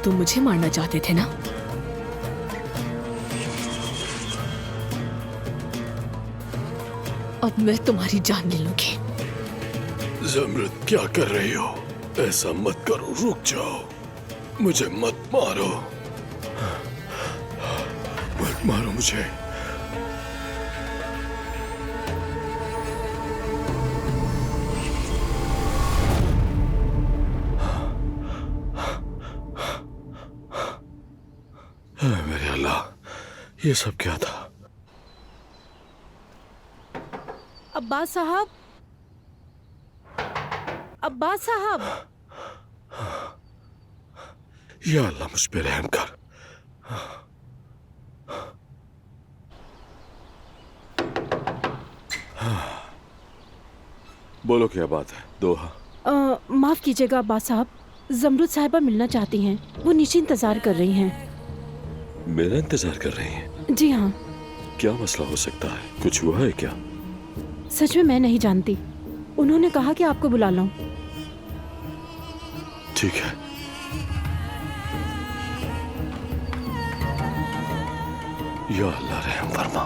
तुम मुझे मारना चाहते थे ना? अब मैं तुम्हारी जान ले लूंगी। ज़मरुद, क्या कर रही हो? ऐसा मत करो, रुक जाओ। मुझे मत मारो, मत मारो मुझे। मेरे अल्लाह, ये सब क्या था? अब्बास साहब, अब्बास साहब। या अल्लाह, मुझ पे रहम कर। बोलो, क्या बात है दोहा? माफ कीजिएगा अब्बास साहब, ज़मरुद साहिबा मिलना चाहती हैं। वो नीचे इंतजार कर रही हैं। मेरा इंतजार कर रही हैं? जी हाँ। क्या मसला हो सकता है? कुछ हुआ है क्या? सच में मैं नहीं जानती। उन्होंने कहा कि आपको बुला लूं। ठीक है। या अल्लाह, रहम फरमा।